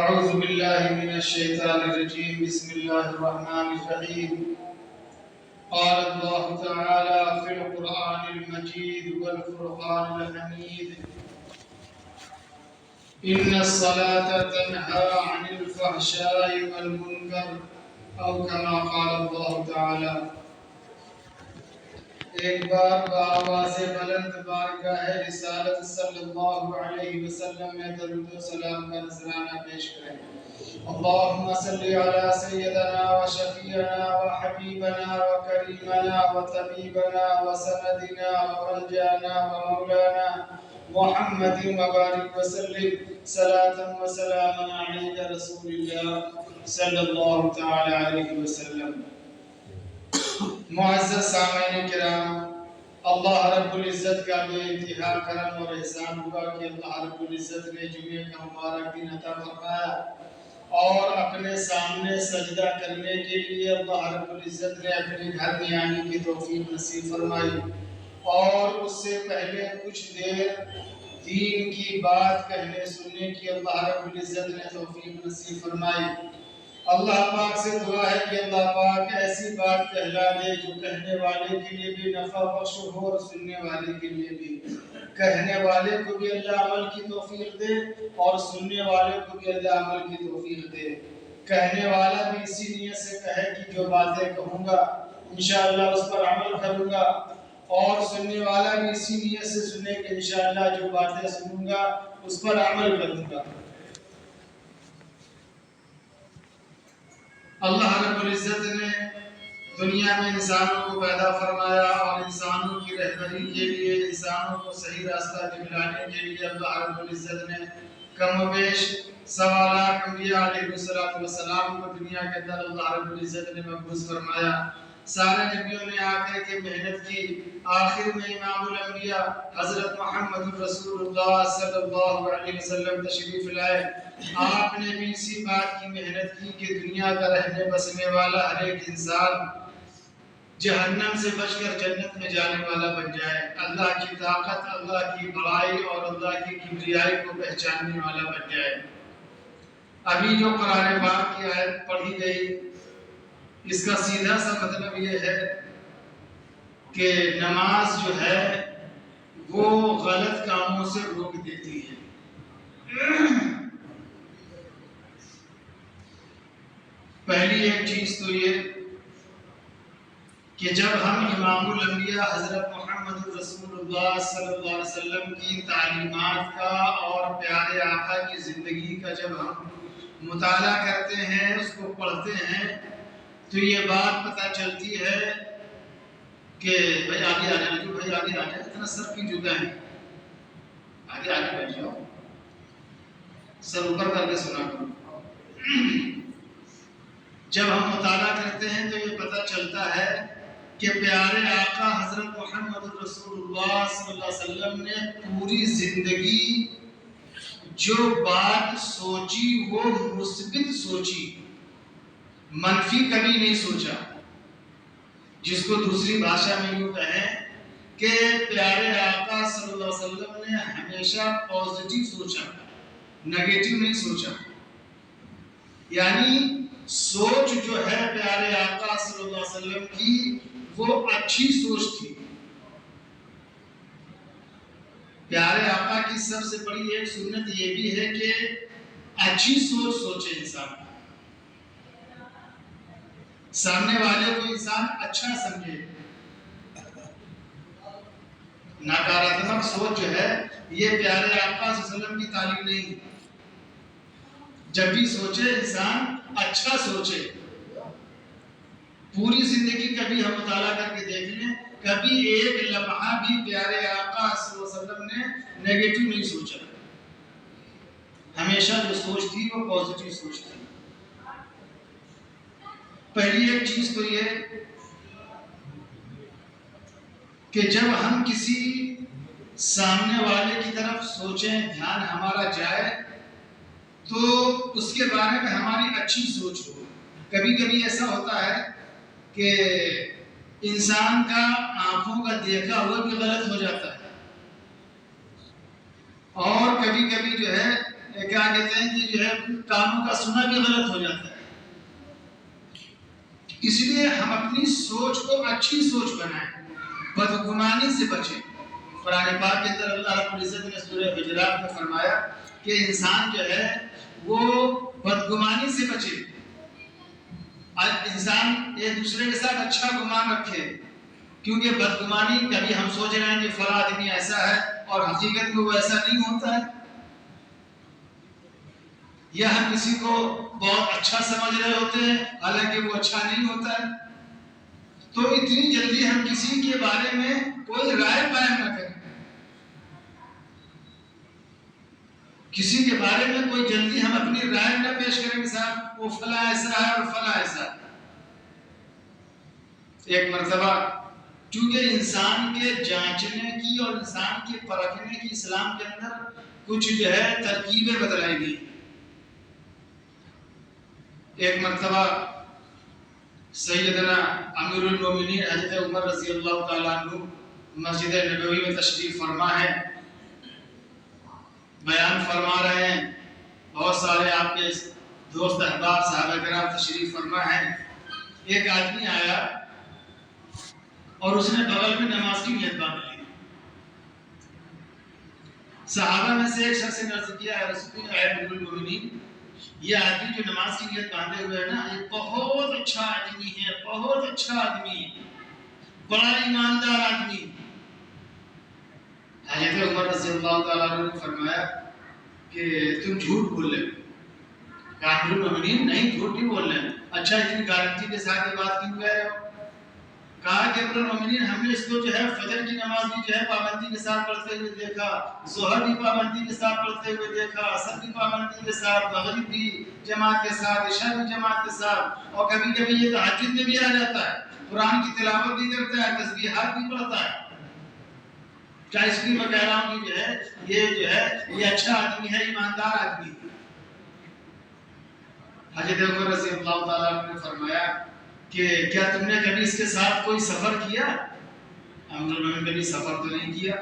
أعوذ بالله من الشيطان الرجيم بسم الله الرحمن الرحيم قال الله تعالى في القرآن المجيد والفرقان الحميد إن الصلاة تنهى عن الفحشاء والمنكر أو كما قال الله تعالى. ایک بار بآواز بلند بارگاہ رسالت صلی اللہ علیہ وسلم میں درود و سلام کا نذرانہ پیش کریں. اللهم صل على سيدنا وشفيعنا وحبيبنا وكريمنا وطبيبنا وسندنا وملجانا ومولانا محمد وبارك وسلم صلاة وسلاما عليك رسول الله صلی اللہ تعالی علیہ وسلم. معزز سامعین کرام، اللہ رب العزت کا بے انتہا کرم اور احسان ہوا کہ اللہ رب العزت نے جمعے کا مبارک دن عطا فرمایا اور اپنے سامنے سجدہ کرنے کے لیے اللہ رب العزت نے اپنے گھر میں آنے کی توفیق نصیب فرمائی اور اس سے پہلے کچھ دیر دین کی بات کہنے سننے کی اللہ رب العزت نے توفیق نصیب فرمائی. اللہ پاک سے دعا ہے کہ اللہ پاک ایسی بات کہلا دے جو کہنے والے کے لیے بھی نفع بخش ہو اور سننے والے کے لیے بھی. کہنے والے کو بھی اللہ عمل کی توفیق دے اور سننے والے کو بھی اللہ عمل کی توفیق دے. کہنے والا بھی اسی نیت سے کہے کہ جو باتیں کہوں گا انشاءاللہ اس پر عمل کروں گا، اور سننے والا بھی اسی نیت سے سنے کہ انشاءاللہ جو باتیں سنوں گا اس پر عمل کروں گا. اللہ رب العزت نے دنیا میں انسانوں کو پیدا فرمایا اور انسانوں کی رہبری کے لیے، انسانوں کو صحیح راستہ دکھلانے کے لیے اللہ رب العزت نے کم و بیش 1.25 لاکھ انبیاء علیہ السلام کو دنیا کے اندر اللہ رب العزت نے مبعوث فرمایا. سارے نبیوں نے آ کر کے محنت کی. آخر میں امام الانبیاء حضرت محمد رسول اللہ صلی اللہ علیہ وسلم تشریف لائے. آپ نے بھی اسی بات کی محنت کی کہ دنیا کا رہنے بسنے والا ہر ایک انسان جہنم سے بچ کر جنت میں جانے والا بن جائے، اللہ کی طاقت، اللہ کی بڑائی اور اللہ کی کبریائی کو پہچاننے والا بن جائے. ابھی جو قرآن پاک کی آیت پڑھی گئی اس کا سیدھا سا مطلب یہ ہے کہ نماز جو ہے وہ غلط کاموں سے روک دیتی ہے. پہلی ایک چیز تو یہ کہ جب ہم امام الانبیاء حضرت محمد رسول اللہ صلی اللہ علیہ وسلم کی تعلیمات کا اور پیارے آقا کی زندگی کا جب ہم مطالعہ کرتے ہیں، اس کو پڑھتے ہیں، تو یہ بات پتہ چلتی ہے کہ بھائی آگے آ جائیں، بھائی آگے آ جائیں، اتنا سر کی جگہ ہے، آگے آگے بیٹھ جاؤ، سر اوپر کر کے سنا کرو. جب ہم مطالعہ کرتے ہیں تو یہ پتہ چلتا ہے کہ پیارے آقا حضرت محمد رسول اللہ صلی اللہ علیہ وسلم نے پوری زندگی جو بات سوچی وہ مثبت سوچی، منفی کبھی نہیں سوچا. جس کو دوسری بھاشا میں یوں کہیں کہ پیارے آقا صلی اللہ علیہ وسلم نے ہمیشہ پازیٹیو سوچا، نیگیٹو نہیں سوچا. یعنی سوچ جو ہے پیارے آقا صلی اللہ علیہ وسلم کی وہ اچھی سوچ تھی. پیارے آقا کی سب سے بڑی ایک سنت یہ بھی ہے کہ اچھی سوچ سوچے انسان، سامنے والے کو انسان اچھا سمجھے. ناکاراتمک سوچ جو ہے یہ پیارے آقا صلی اللہ علیہ وسلم کی تعلیم نہیں. جب بھی سوچے انسان اچھا سوچے. پوری زندگی کبھی ہم مطالعہ کر کے دیکھ لیں، کبھی ایک لمحہ بھی پیارے آقا صلی اللہ علیہ وسلم نے نیگیٹو نہیں سوچا. ہمیشہ جو سوچ تھی وہ پازیٹیو سوچ تھی. پہلی ایک چیز تو یہ کہ جب ہم کسی سامنے والے کی طرف سوچیں، دھیان ہمارا جائے تو اس کے بارے میں ہماری اچھی سوچ ہو. کبھی کبھی ایسا ہوتا ہے کہ انسان کا آنکھوں کا دیکھا ہوا بھی غلط ہو جاتا ہے، اور کبھی کبھی جو ہے کیا کہتے ہیں کہ جو ہے کانوں کا سنا بھی غلط ہو جاتا ہے۔ اس لیے ہم اپنی سوچ کو اچھی سوچ بنائیں، بدگمانی سے بچیں۔ قرآن پاک کے اندر اللہ رب العزت نے سورہ حجرات میں فرمایا کہ انسان جو ہے وہ بدگمانی سے بچے، انسان ایک دوسرے کے ساتھ اچھا گمان رکھے، کیونکہ بدگمانی کبھی ہم سوچ رہے ہیں کہ فلاں آدمی ایسا ہے اور حقیقت میں وہ ایسا نہیں ہوتا ہے، یا ہم کسی کو بہت اچھا سمجھ رہے ہوتے ہیں حالانکہ وہ اچھا نہیں ہوتا ہے۔ تو اتنی جلدی ہم کسی کے بارے میں کوئی رائے قائم نہ کریں، کسی کے بارے میں کوئی جلدی ہم اپنی رائے نہ پیش کریں کہ صاحب وہ فلاں ایسا ہے اور فلاں ایسا ہے۔ ایک مرتبہ چونکہ انسان کے جانچنے کی اور انسان کے پرکھنے کی اسلام کے اندر کچھ جو ہے ترکیبیں بتلائی گئی۔ ایک مرتبہ سیدنا امیر المومنین حضرت عمر رضی اللہ تعالیٰ عنہ مسجد نبوی میں تشریف فرما ہے، بیان فرما رہے ہیں، بہت سارے آپ کے دوست احباب صحابہ کرام تشریف فرما ہیں۔ ایک آدمی آیا اور اس نے بغل میں نماز کی نیت باندھ لی۔ صحابہ میں سے ایک شخص نے عرض کیا ہے رسول امیر المومنین، یہ آدمی جو نماز کی نیت باندھے ہوئے ہے نا، یہ بہت اچھا آدمی ہے، بہت اچھا آدمی، بڑا ایماندار آدمی۔ حضرت عمر رضی اللہ تعالیٰ عنہ نے فرمایا کہ تم جھوٹ بول رہے ہو۔ کہا امیر المومنین نہیں، جھوٹ نہیں بول رہے ہیں۔ اچھا اتنی گارنٹی کے ساتھ یہ بات کیوں کہہ رہے ہو؟ کہا کہ امیر المومنین ہم نے اس کو جو ہے فجر کی نماز بھی جو ہے پابندی کے ساتھ پڑھتے ہوئے دیکھا، ظہر بھی پابندی کے ساتھ پڑھتے ہوئے دیکھا، عصر بھی پابندی کے ساتھ، مغرب بھی جماعت کے ساتھ، عشاء بھی جماعت کے ساتھ، اور کبھی کبھی یہ تہجد میں بھی آ جاتا ہے، قرآن کی تلاوت بھی کرتا ہے، تسبیحات بھی پڑھتا ہے۔ کیا اس لیے میں کہہ رہا ہوں کہ جو ہے یہ اچھا آدمی ہے، ایماندار آدمی ہے۔ حضرت عمر رضی اللہ تعالیٰ عنہ نے فرمایا کہ کیا تم نے کبھی اس کے ساتھ کوئی سفر کیا؟ امیر المومنین کبھی سفر تو نہیں کیا۔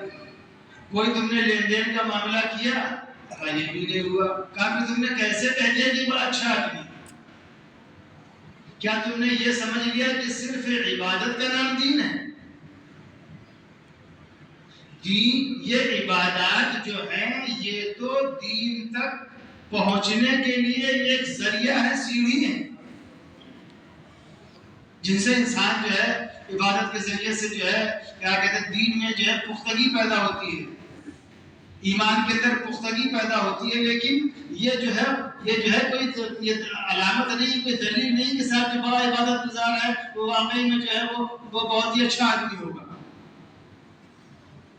کوئی تم نے لین دین کا معاملہ کیا؟ کہا یہ بھی نہیں ہوا۔ کہا کہ تم نے کیسے کہہ دیا کہ بڑا اچھا آدمی؟ کیا تم نے یہ سمجھ لیا کہ صرف عبادت کا نام دین ہے؟ دین، یہ عبادات جو ہیں یہ تو دین تک پہنچنے کے لیے ایک ذریعہ ہے، سیڑھی ہے، جن سے انسان جو ہے عبادت کے ذریعے سے جو ہے کیا کہتے ہیں دین میں جو ہے پختگی پیدا ہوتی ہے، ایمان کے اندر پختگی پیدا ہوتی ہے۔ لیکن یہ جو ہے کوئی یہ علامت نہیں، کوئی دلیل نہیں کہ صاحب جو بڑا عبادت گزار ہے وہ واقعی میں جو ہے وہ بہت ہی اچھا آدمی ہوگا۔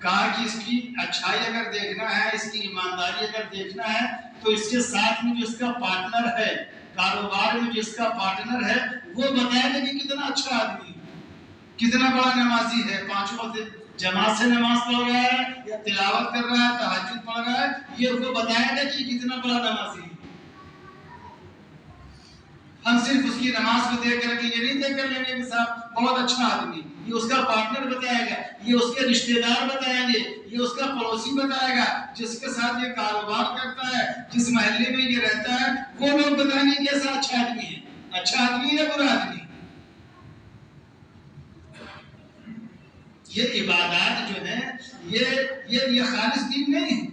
کہا کہ اس کی اچھائی اگر دیکھنا ہے، اس کی ایمانداری اگر دیکھنا ہے تو اس کے ساتھ میں جو اس کا پارٹنر ہے، کاروبار میں جو اس کا پارٹنر ہے، وہ بتائے گا کہ کتنا اچھا آدمی ہے، کتنا بڑا نمازی ہے، 5 وقت جماعت سے نماز پڑھ رہا ہے یا تلاوت کر رہا ہے، تہجد پڑھ رہا ہے، یہ وہ بتائے گا کہ کتنا بڑا نمازی ہے۔ ہم صرف اس کی نماز کو دیکھ کر کے یہ نہیں دیکھ کر لیں گے کہ صاحب بہت اچھا آدمی، یہ اس کا پارٹنر بتائے گا، یہ اس کے رشتہ دار بتائیں گے، یہ اس کا پڑوسی بتائے گا، جس کے ساتھ یہ کاروبار کرتا ہے، جس محلے میں یہ رہتا ہے، وہ لوگ بتائیں گے کہ ایسا اچھا آدمی ہے، اچھا آدمی ہے برا آدمی۔ یہ عبادات جو ہیں یہ خالص دین نہیں ہے،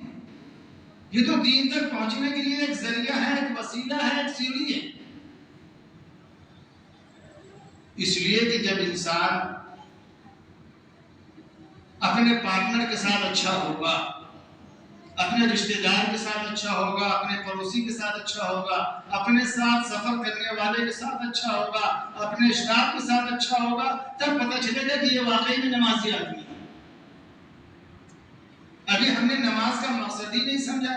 یہ تو دین تک پہنچنے کے لیے ایک ذریعہ ہے، ایک وسیلہ ہے، ایک سیڑھی ہے۔ اس لیے کہ جب انسان اپنے پارٹنر کے ساتھ اچھا ہوگا، اپنے رشتہ دار کے ساتھ اچھا ہوگا، اپنے پڑوسی کے ساتھ اچھا ہوگا، اپنے ساتھ سفر کرنے والے کے ساتھ اچھا ہوگا، اپنے اسٹاف کے ساتھ اچھا ہوگا، تب پتہ چلے گا کہ یہ واقعی میں نمازی آدمی ہے۔ ابھی ہم نے نماز کا مقصد ہی نہیں سمجھا۔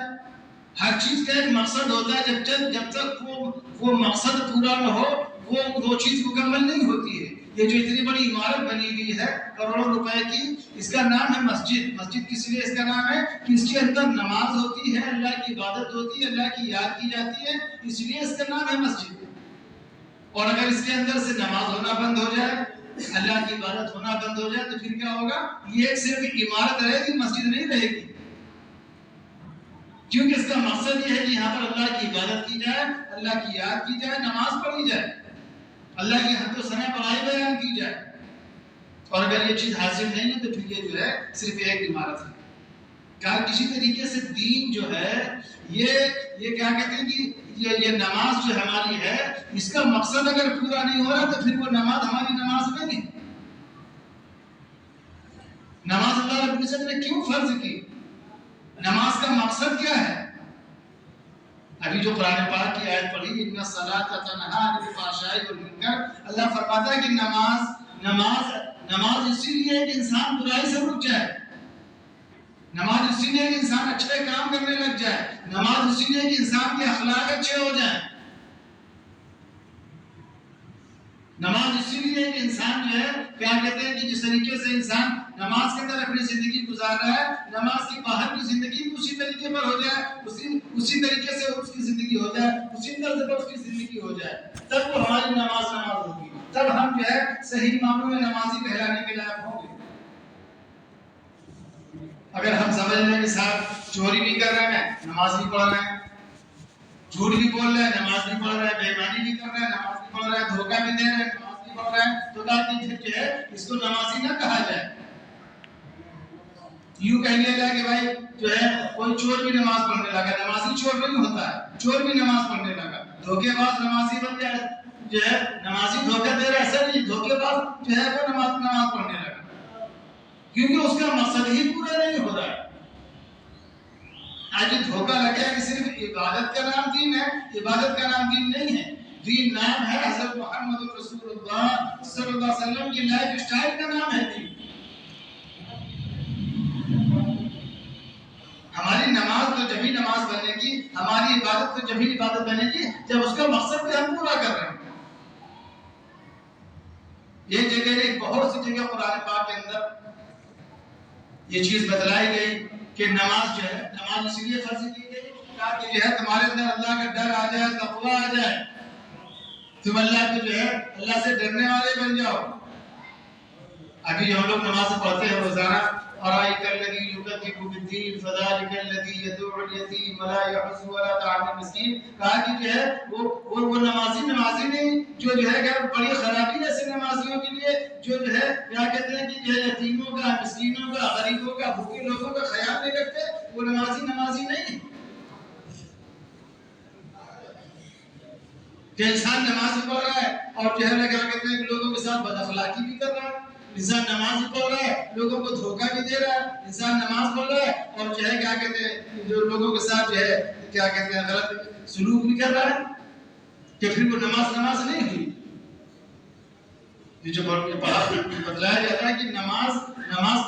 ہر چیز کا ایک مقصد ہوتا ہے، جب تک وہ مقصد پورا نہ ہو وہ چیز مکمل نہیں ہوتی ہے۔ یہ جو اتنی بڑی عمارت بنی ہوئی ہے کروڑوں روپے کی، اس کا نام ہے مسجد۔ مسجد کس لیے اس کا نام ہے کہ اس کے اندر نماز ہوتی ہے، اللہ کی عبادت ہوتی ہے، اللہ کی یاد کی جاتی ہے، اس لیے اس کا نام ہے مسجد۔ اور اگر اس کے اندر سے نماز ہونا بند ہو جائے، اللہ کی عبادت ہونا بند ہو جائے، تو پھر کیا ہوگا؟ یہ صرف عمارت رہے گی، مسجد نہیں رہے گی۔ کیونکہ اس کا مقصد یہ ہے کہ یہاں پر اللہ کی عبادت کی جائے، اللہ کی یاد کی جائے، نماز پڑھی جائے، اللہ کی حمد و ثنا بڑائی بیان کی جائے. اور اگر یہ چیز حاصل نہیں ہے تو پھر یہ جو ہے صرف ایک عمارت ہے. کہا کسی طریقے سے دین جو ہے یہ کیا کہتے ہیں کہ یہ نماز جو ہماری ہے اس کا مقصد اگر پورا نہیں ہو رہا تو پھر وہ نماز ہماری نماز نہیں ہے. نماز اللہ رب العزت نے کیوں فرض کی؟ نماز کا مقصد کیا ہے؟ ابھی جو قرآن پاک کی آیت پڑھی ان الصلاۃ تنہی عن الفحشاء والمنکر، اللہ فرماتا ہے کہ نماز اسی لیے ہے کہ انسان برائی سے رک جائے، نماز اسی لیے کہ انسان اچھے کام کرنے لگ جائے، نماز اسی لیے کہ انسان کے اخلاق اچھے ہو جائیں، نماز اسی لیے کہ انسان جو ہے کیا کہتے ہیں کہ جس طریقے سے انسان نماز کے اندر اپنی زندگی گزار رہا ہے، نماز کی باہر کی زندگی اسی طریقے پر ہو جائے، اسی طریقے سے اس کی زندگی ہو جائے، اسی طرز پر اس کی زندگی ہو جائے، تب وہ ہماری نماز ہوگی، تب ہم جو ہے صحیح معنوں میں نمازی کہلانے کے لائق ہوں گے. اگر ہم سمجھ لیں کہ صاحب چوری بھی کر رہے ہیں نماز بھی پڑھ رہے ہیں، جھوٹ بھی بول رہے ہیں نماز بھی پڑھ رہے ہیں، بے ایمانی بھی کر رہے ہیں نماز بھی پڑھ رہے ہیں، دھوکہ بھی دے رہے ہیں نماز بھی پڑھ رہے ہیں، تو پھر جو ہے اس کو نمازی نہ کہا جائے. یوں کہہ لیا جائے کہ بھائی جو ہے کوئی چور بھی نماز پڑھنے لگا، نمازی چور نہیں ہوتا ہے، چور بھی نماز پڑھنے لگا، دھوکے باز نمازی بن جائے، جو ہے نمازی دھوکہ دے رہا ہے ایسا نہیں، دھوکے باز جو ہے وہ نماز پڑھنے لگا، کیونکہ اس کا مقصد ہی پورا نہیں ہو رہا ہے. آج دھوکہ لگا کہ صرف عبادت کا نام دین ہے، عبادت کا نام دین نہیں ہے. دین نام ہے حضرت محمد رسول اللہ صلی اللہ علیہ وسلم کی لائف سٹائل کا نام ہے دین. ہماری نماز تو جبھی نماز بنے گی، ہماری عبادت تو جبھی عبادت بنے گی جب اس کا مقصد بھی ہم پورا کر رہے ہیں. یہ جگہ ایک بہت سی جگہ قرآن پاک کے اندر یہ چیز بتلائی گئی کہ نماز جو ہے نماز اسی لیے فرض کی گئی تاکہ جو ہے تمہارے اندر اللہ کا ڈر آ جائے، تقوی آ جائے، تم اللہ کو جو ہے اللہ سے ڈرنے والے بن جاؤ. ابھی جو ہم لوگ نماز پڑھتے ہیں روزانہ، أرأيت الذي يكذب بالدين فذلك الذي يدعو اليتيم ولا يحض على طعام المسكين. کہا کہ جو ہے وہ نمازی نہیں جو ہے کہ بڑی خرابی ہے ایسے نمازیوں کے لیے جو ہے کیا کہتے ہیں کہ جو یتیموں کا، مسکینوں کا، غریبوں کا، بھوکے لوگوں کا خیال نہیں رکھتے، وہ نمازی نہیں. کہ انسان نماز پڑھ رہا ہے اور جو ہے کیا کہتے ہیں کہ لوگوں کے ساتھ بد اخلاقی بھی کر رہا ہے، انسان نماز پڑھ رہا ہے لوگوں کو دھوکہ بھی دے رہا ہے، انسان نماز پڑھ رہا ہے اور جو ہے کیا کہتے ہیں جو لوگوں کے ساتھ جو ہے کیا کہتے ہیں غلط سلوک بھی کر رہا ہے، کہ پھر وہ نماز نہیں ہوئی. یہ جو بتلایا جاتا ہے کہ نماز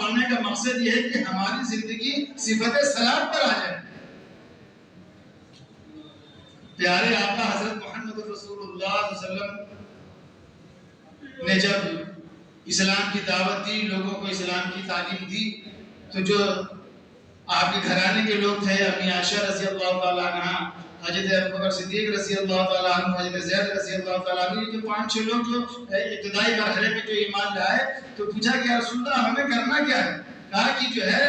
پڑھنے کا مقصد یہ ہے کہ ہماری زندگی صفت صلاۃ پر آ جائے. پیارے آقا حضرت محمد رسول اللہ صلی اللہ علیہ وسلم نے جب اسلام کی دعوت دی، لوگوں کو اسلام کی تعلیم دی، تو جو آپ کے گھرانے کے لوگ تھے، امی عائشہ رضی اللہ تعالیٰ عنہ، حضرت ابوبکر صدیق رضی اللہ تعالیٰ عنہ، حضرت زید رضی اللہ تعالیٰ عنہ، جو 5-6 لوگ جو ابتدائی مرحلے میں جو ایمان لائے، تو پوچھا کہ یا رسول اللہ ہمیں کرنا کیا ہے؟ کہا کہ جو ہے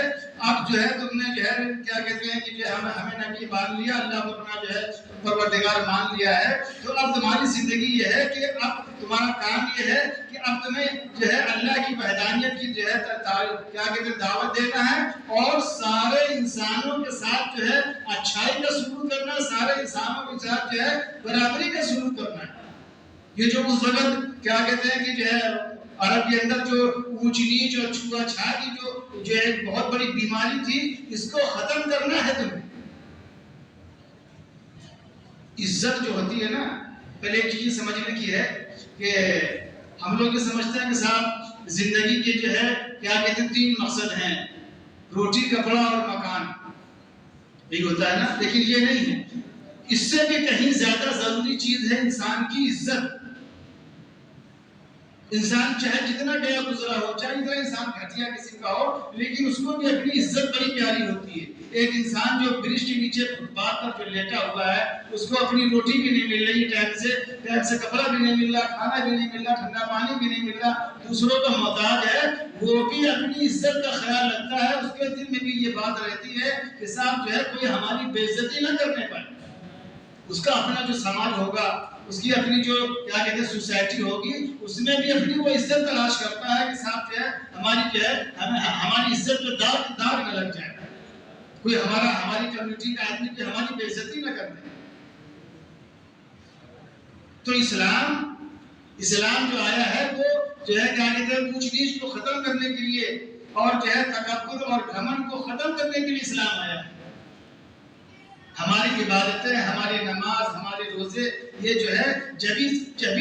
اب جو ہے تم نے جو ہے کیا کہتے ہیں کہ جو ہمیں نبی مان لیا، اللہ کو اپنا جو ہے پروردگار مان لیا ہے، تو اب تمہاری زندگی یہ ہے کہ اب تمہارا کام یہ ہے کہ اب تمہیں جو ہے اللہ کی وحدانیت کی جو ہے کیا کہتے ہیں دعوت دینا ہے، اور سارے انسانوں کے ساتھ جو ہے اچھائی کا سلوک کرنا ہے، سارے انسانوں کے ساتھ جو ہے برابری کا سلوک کرنا ہے. یہ جو اس وقت کیا کہتے ہیں کہ جو ہے عرب کے اندر جو اونچ نیچ اور چھوا چھا کی جو ایک بہت بڑی بیماری تھی، اس کو ختم کرنا ہے تمہیں. عزت جو ہوتی ہے نا، پہلے ایک چیز سمجھنے کی ہے کہ ہم لوگ یہ سمجھتے ہیں کہ صاحب زندگی کے جو ہے کیا کہتے ہیں 3 مقصد ہیں، روٹی، کپڑا اور مکان، یہی ہوتا ہے نا، لیکن یہ نہیں ہے. اس سے بھی کہیں زیادہ ضروری چیز ہے انسان کی عزت. انسان چاہے جتنا گیا گزرا ہو، چاہے اتنا انسان گھٹیا کسی کا ہو، لیکن اس کو بھی اپنی عزت بڑی پیاری ہوتی ہے۔ ایک انسان جو برج کے نیچے فٹ پاتھ پر جو لیٹا ہوا ہے، اس کو اپنی روٹی بھی نہیں مل رہی ٹائم سے کپڑا بھی نہیں مل رہا، کھانا بھی نہیں مل رہا، ٹھنڈا پانی بھی نہیں مل رہا، دوسروں کا محتاج ہے، وہ بھی اپنی عزت کا خیال رکھتا ہے۔ اس کے دل میں بھی یہ بات رہتی ہے کہ صاحب جو ہے کوئی ہماری بے عزتی نہ کرنے پائے۔ اس کا اپنا جو سماج ہوگا، اس کی اپنی جو کیا کہتے ہیں سوسائٹی ہوگی، اس میں بھی اپنی وہ عزت تلاش کرتا ہے کہ صاحب جو ہے ہماری عزت میں داغ نہ لگ جائے، کوئی ہماری کمیونٹی کا آدمی کی ہماری بے عزتی نہ کر دے۔ تو اسلام جو آیا ہے وہ جو ہے کیا کہتے ہیں اونچ نیچ کو ختم کرنے کے لیے اور جو ہے تکبر اور گھمنڈ کو ختم کرنے کے لیے اسلام آیا ہے۔ ہماری عبادتیں، ہماری نماز، ہمارے روزے، یہ جو ہے جبھی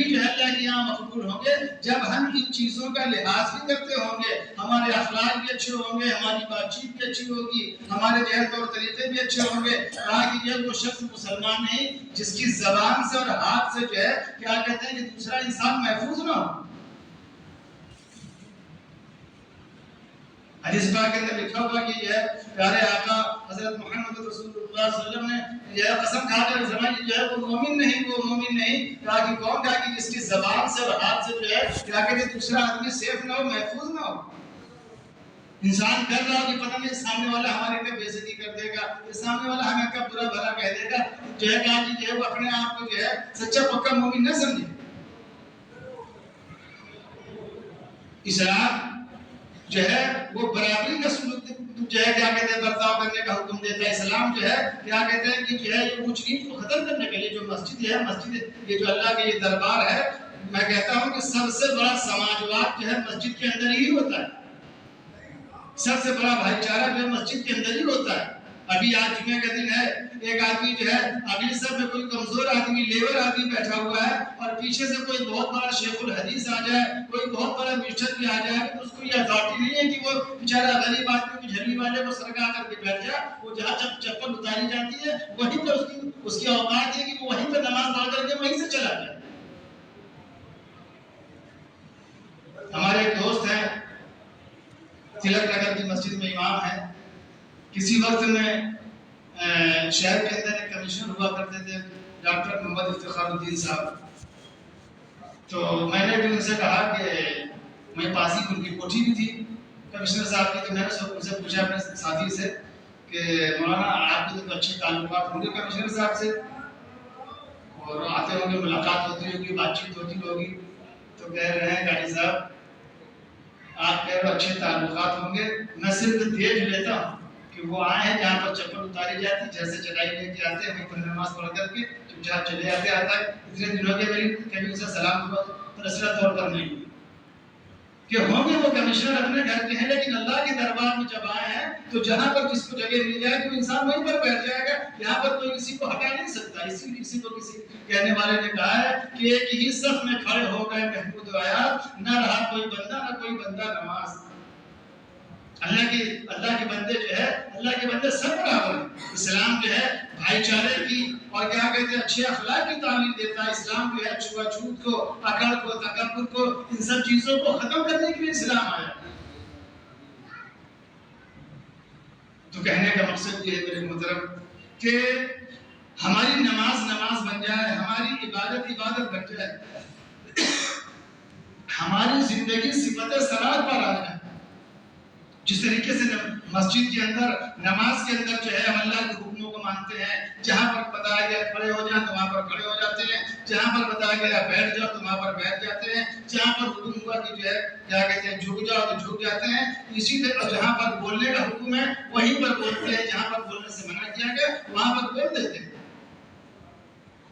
جو ہے اللہ کے یہاں مقبول ہوں گے جب ہم ان چیزوں کا لحاظ بھی کرتے ہوں گے، ہمارے اخلاق بھی اچھے ہوں گے، ہماری بات چیت بھی اچھی ہوگی، ہمارے جو ہے طور طریقے بھی اچھے ہوں گے۔ کہا کہ یہ وہ شخص مسلمان نہیں جس کی زبان سے اور ہاتھ سے جو ہے کیا کہتے ہیں کہ دوسرا انسان محفوظ نہ ہو۔ حدیث پاک کے اندر لکھا ہوا کہ یہ پیارے آقا حضرت محمد رسول اللہ صلی اللہ علیہ وسلم نے یہ قسم کھا کر فرمایا کہ جو ہے وہ مومن نہیں، کہا کہ کون؟ کہا کہ جس کی زبان سے اور ہاتھ سے جو ہے کیا کہتے ہیں دوسرا آدمی سیف نہ ہو، محفوظ نہ ہو۔ انسان کر رہا ہو کہ پتہ نہیں سامنے والا ہمارے پہ بے عزتی کر دے گا، یہ سامنے والا ہمیں کا برا بھلا کہہ دے گا، جو ہے کہا کہ جو ہے وہ اپنے آپ کو جو ہے سچا پکا مومن نہ سمجھے۔ اسلام جو ہے وہ برابری کا سلوک جو ہے کیا کہتے ہیں برتاؤ کرنے کا حکم دیتا ہے۔ اسلام جو ہے کیا کہتے ہیں کہ جو ہے یہ اونچ نیچ کو ختم کرنے کے لیے جو مسجد یہ جو اللہ کے یہ دربار ہے، میں کہتا ہوں کہ سب سے بڑا سماجواد جو ہے مسجد کے اندر ہی ہوتا ہے، سب سے بڑا بھائی چارہ جو ہے مسجد کے اندر ہی ہوتا ہے۔ ابھی آج جمعہ کا دن ہے، ایک آدمی جو ہے اگلی صف میں کوئی کمزور آدمی لیبر آدمی بیٹھا ہوا ہے اور پیچھے سے کوئی بہت بڑا شیخ الحدیث آ جائے، کوئی بہت بڑا مسٹر بھی آ جائے، تو اس کو یہ اتھارٹی نہیں ہے کہ وہ بیچارہ غریب آدمی کو جھلی والے کو سرکا کر کے بیٹھ جائے۔ وہ جہاں چپل اتاری جاتی ہے وہیں پر اس کی اوقات ہے کہ وہ وہیں پر نماز پڑھ کر کے وہیں سے چلا جائے۔ ہمارے ایک دوست ہیں تلک نگر کی مسجد میں امام ہے، کسی وقت میں شہر کے اندر ایک کمشنر ہوا کرتے تھے ڈاکٹر محمد افتخار الدین صاحب۔ تو میں نے بھی ان سے کہا کہ میں پاس ہی ان کی کوٹھی بھی تھی کمشنر صاحب کی، تو میں نے ان سے پوچھا اپنے ساتھی سے کہ مولانا آپ کے تو اچھے تعلقات ہوں گے کمشنر صاحب سے اور آتے ہوں گے، ملاقات ہوتی ہوگی، بات چیت ہوتی ہوگی، تو کہہ رہے ہیں قاضی صاحب آپ کہہ رہے اچھے تعلقات ہوں گے، میں صرف دیکھ لیتا ہوں کہ وہ آئے ہیں جہاں پر چپل اتاری جاتی، جیسے چڑھائی لے کے آتے ہیں وہیں پر نماز پڑھ کر کے چپ چاپ چلے آتے آتا ہے۔ اتنے دنوں کے میری کبھی ان سے سلام ہوا رسلہ طور پر نہیں کہ ہوں گے وہ کمشنر اپنے گھر کے ہیں، لیکن اللہ کے دربار میں جب آئے ہیں تو جہاں پر جس کو جگہ مل جائے تو انسان وہیں پر بیٹھ جائے گا، یہاں پر کوئی کسی کو ہٹا نہیں سکتا۔ اسی لیے کسی کو کسی کہنے والے نے کہا ہے کہ ایک ہی صف میں کھڑے ہو گئے محمود و آیات، نہ رہا کوئی بندہ نہ کوئی بندہ نماز۔ اللہ کے بندے جو ہے اللہ کے بندے سب برابر ہیں۔ اسلام جو ہے بھائی چارے کی اور کیا کہتے ہیں اچھے اخلاق کی تعلیم دیتا ہے۔ اسلام جو ہے چھوا چھوت کو، اکڑ کو، تکبر کو، ان سب چیزوں کو ختم کرنے کے لیے اسلام آیا۔ تو کہنے کا مقصد یہ ہے میرے محترم کہ ہماری نماز بن جائے، ہماری عبادت بن جائے، ہماری زندگی صفت صلاۃ پر آ جائے۔ جس طریقے سے مسجد کے اندر نماز کے اندر جو ہے ہم اللہ کے حکموں کو مانتے ہیں، جہاں پر بتایا گیا کھڑے ہو جائیں تو وہاں پر کھڑے ہو جاتے ہیں، جہاں پر بتایا گیا بیٹھ جاؤ تو وہاں پر بیٹھ جاتے ہیں، جہاں پر حکم ہوا کہ جو ہے کیا کہتے ہیں جھک جاؤ تو جھک جاتے ہیں۔ اسی طرح جہاں پر بولنے کا حکم ہے وہیں پر بولتے ہیں، جہاں پر بولنے سے منع کیا گیا وہاں پر بول دیتے ہیں۔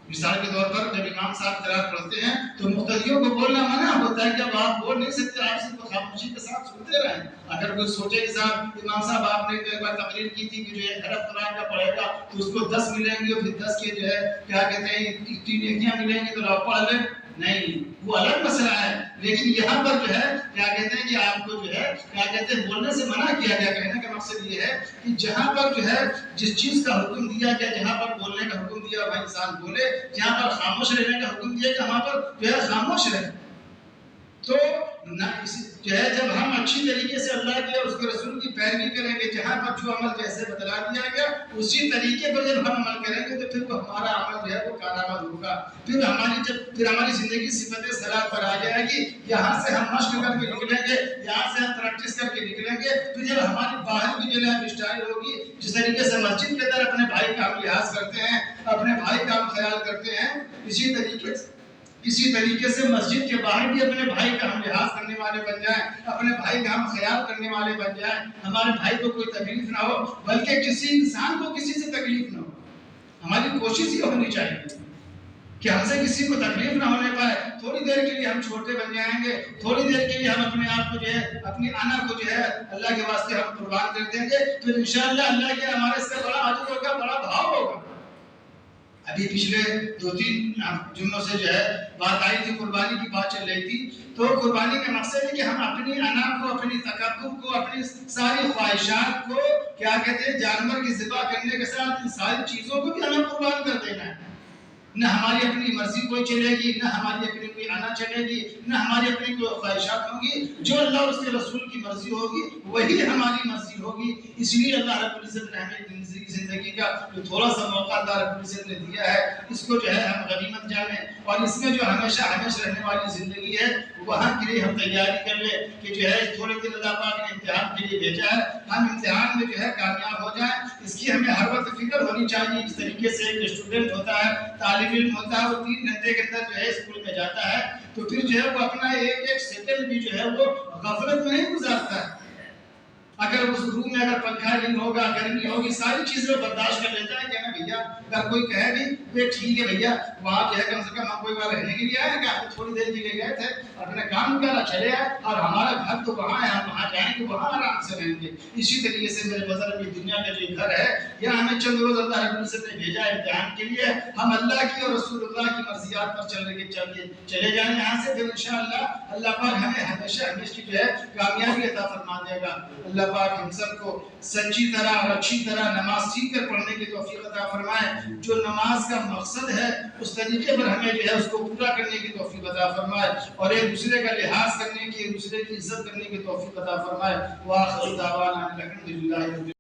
مثال کے طور پر جب امام صاحب قرات پڑھتے ہیں تو مقتدیوں کو بولنا منع ہوتا ہے کہ اب آپ بول نہیں سکتے، آپ صرف خاموشی کے ساتھ سنتے رہیں۔ اگر کوئی سوچے کہ صاحب امام صاحب آپ نے ایک بار تقریر کی تھی کہ جو ایک حرف قرآن کا پڑھے گا تو اس کو 10 ملیں گے، پھر 10 کے جو ہے کیا کہتے ہیں 3 نیکیاں ملیں گی تو آپ پڑھ لیں، نہیں، وہ الگ مسئلہ ہے۔ لیکن یہاں پر جو ہے کیا کہتے ہیں کہ آپ کو جو ہے کیا کہتے ہیں بولنے سے منع کیا گیا۔ کہنے کا مقصد یہ ہے کہ جہاں پر جو ہے جس چیز کا حکم دیا گیا، جہاں پر بولنے کا حکم دیا وہاں انسان بولے، جہاں پر خاموش رہنے کا حکم دیا کہ وہاں پر جو ہے خاموش رہے۔ تو جو ہے جب ہم اچھی طریقے سے اللہ کے اور اس کے رسول کی پیروی کریں گے، جہاں پر جو عمل جیسے بتلا دیا گیا اسی طریقے پر جب ہم عمل کریں گے تو پھر وہ ہمارا عمل جو ہے وہ کارآمد ہوگا. پھر ہماری زندگی صفت صلاح پر آ جائے گی. یہاں سے ہم مشق کر کے نکلیں گے، یہاں سے ہم پریکٹس کر کے نکلیں گے. پھر جب ہماری باہر کی جو ہے اسٹائل ہوگی، جس طریقے سے مسجد کے اندر اپنے بھائی کا ہم لحاظ کرتے ہیں، اپنے بھائی کا ہم خیال کرتے ہیں، اسی طریقے سے مسجد کے باہر بھی اپنے بھائی کا ہم لحاظ کرنے والے بن جائیں، اپنے بھائی کا ہم خیال کرنے والے بن جائیں. ہمارے بھائی کو کوئی تکلیف نہ ہو، بلکہ کسی انسان کو کسی سے تکلیف نہ ہو. ہماری کوشش یہ ہونی چاہیے کہ ہم سے کسی کو تکلیف نہ ہونے پائے. تھوڑی دیر کے لیے ہم چھوٹے بن جائیں گے، تھوڑی دیر کے لیے ہم اپنے آپ کو جو ہے، اپنی انا کو جو ہے اللہ کے واسطے ہم قربان کر دیں گے، تو انشاءاللہ اللہ کے ہمارے سے بڑا اجر ہوگا، بڑا بھاؤ ہوگا. ابھی پچھلے 2-3 جمعوں سے جو ہے بات آئی تھی، قربانی کی بات چل رہی تھی. تو قربانی کا مقصد ہے کہ ہم اپنی انا کو، اپنی تکبر کو، اپنی ساری خواہشات کو کیا کہتے ہیں، جانور کی ذبح کرنے کے ساتھ ان ساری چیزوں کو بھی ہمیں قربان کر دینا ہے. نہ ہماری اپنی مرضی کوئی چلے گی، نہ ہماری اپنی کوئی انا چلے گی، نہ ہماری اپنی کوئی خواہشات ہوں گی. جو اللہ اور اس کے رسول کی مرضی ہوگی وہی ہماری مرضی ہوگی. اس لیے اللہ رب العزت نے ہمیں زندگی کا جو تھوڑا سا موقع اللہ رب العزت نے دیا ہے، اس کو جو ہے ہم غنیمت جانیں، اور اس میں جو ہمیشہ رہنے والی زندگی ہے وہاں کے لیے ہم تیاری کر لیں کہ جو ہے تھوڑے دن اللہ پاک نے امتحان کے لیے بھیجا ہے، ہم امتحان میں جو ہے کامیاب ہو جائیں. اس کی ہمیں ہر وقت فکر ہونی چاہیے. جس طریقے سے ایک اسٹوڈنٹ ہوتا ہے، طالب علم ہوتا ہے، وہ 3 گھنٹے کے اندر جو ہے اسکول میں جاتا ہے، تو پھر جو ہے وہ اپنا ایک سیکنڈ بھی جو ہے وہ غفلت میں نہیں گزارتا ہے. اگر اس روم میں اگر پنکھا نہیں ہوگا، گرمی ہوگی، ساری چیزیں برداشت کر لیتا ہے کہ نا بھیا، اگر کوئی کہے بھی ٹھیک ہے بھیا، وہاں جو ہے کم سے کم ہم کوئی بار رہنے کے لیے آئے کہ آپ تھوڑی دیر کے لیے گئے تھے، اپنے کام نکالا چلے آئے، اور ہمارا گھر تو وہاں ہے، ہم وہاں جائیں گے، وہاں آرام سے رہیں گے. اسی طریقے سے میرے بزرگ کی دنیا کا جو گھر ہے، یہاں ہمیں چند روز اللہ رب العزت نے بھیجا ہے امتحان کے لیے. ہم اللہ کی اور رسول اللہ کی مرضیات پر چلے جائیں یہاں سے، پھر انشاءاللہ اللہ پاک ہمیں ہمیشہ کی جو ہے کامیابی عطا فرما دے گا. اللہ پاک ہم سب کو سچی طرح اور اچھی طرح نماز سیکھ کر پڑھنے کی توفیق عطا فرمائے. جو نماز کا مقصد ہے اس طریقے پر ہمیں جو ہے اس کو پورا کرنے کی توفیق عطا فرمائے، اور ایک دوسرے کا لحاظ کرنے کی، ایک دوسرے کی عزت کرنے کی توفیق عطا فرمائے. وآخر دعوانا الحمدللہ.